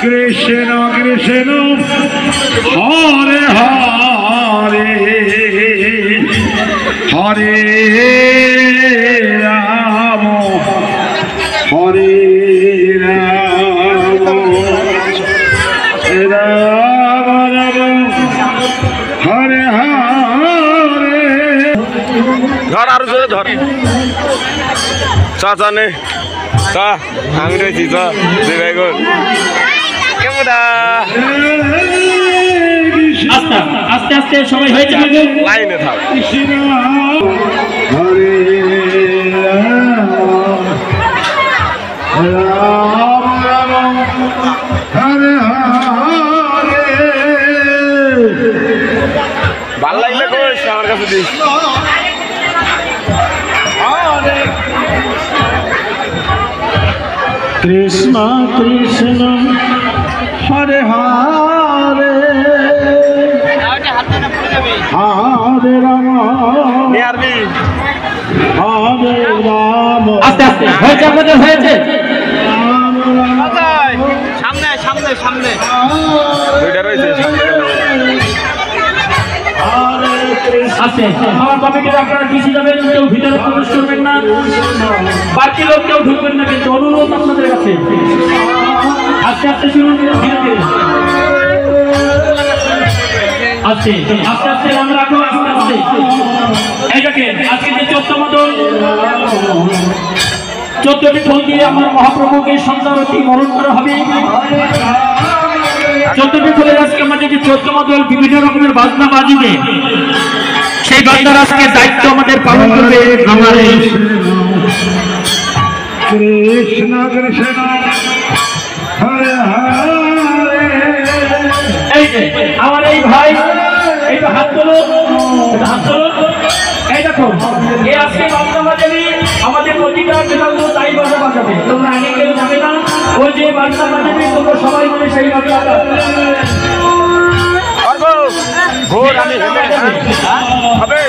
Krishna Krishna Hare Hare Hare Rama Hare Rama Rama Rama Hare Hare ধর আরো জোরে ধর চা চা নে চা আমি রয়েছি চা দুই ভাই গোল আস্তে আস্তে সবাই হয়ে যাবে লাইনে থাক হরে রাম রাম হরে হরে ভাল লাগলে কইস আমার কাছে দিস কৃষ্ণ কৃষ্ণ হরে হরে হরে রাম আরবি হরে রাম আস্তে আস্তে হয়েছে আপনাদের হয়েছে সামনে সামনে সামনে দুইটা রয়েছে আস্তে আমার কমিটির আপনারা পিছিয়ে যাবেন কেউ ভিতরে প্রবেশ করবেন না বাকি লোক কেউ ঢুকবেন না কিন্তু অনুরোধ আপনাদের কাছে আস্তে আস্তে শুরু ধীরে ধীরে আস্তে আস্তে আস্তে মনে রাখো আস্তে আস্তে এই দেখেন আজকে যে 14 দল 14টি ফল দিয়ে আমার মহাপ্রভুকে সন্ধ্যারতি বরণ করা হবে 14টি ফলের আজকে আমাদের যে 14 দল বিভিন্ন রকমের বাজনা বাজিবে সেই বাজনার আজকে দায়িত্ব আমাদের পালন করবে আমার কৃষ্ণ কৃষ্ণ হরে হরে এই যে আমার এই ভাই এই তো হাত তোলো এই দেখো এই আজকে বাজনা বাজাবে আমাদের প্রতিটা জেলাগুলো তাই বাজনা বাজাবে তোমরা আগে কেউ যাবে না ওই যে বাজনা বাজাবে তোমরা সবাই মিলে সেই বাজনা ঘোর আমি হবে হরে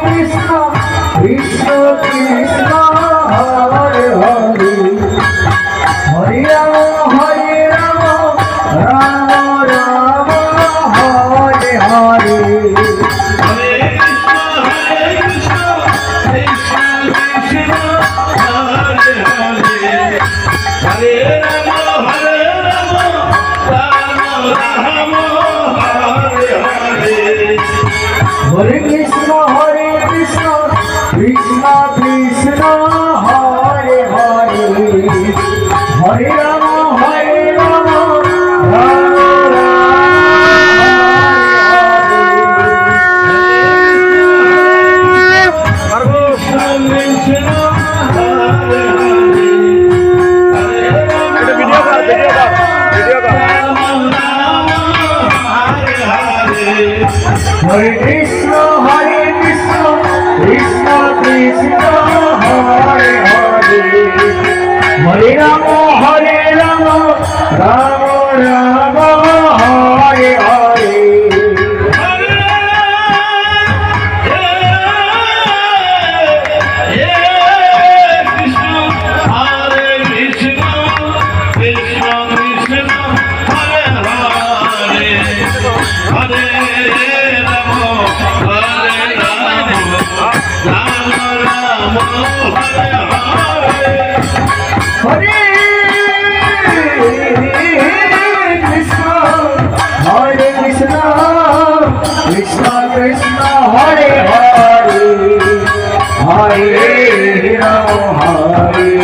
Krishna Krishna Hare Krishna Krishna Krishna Hare Hare Hare Rama Rama Hare Krishna Krishna Krishna Hare Hare Hare Rama Rama Rama Hare Hare Krishna Krishna Hare Hare Hare Rama Hare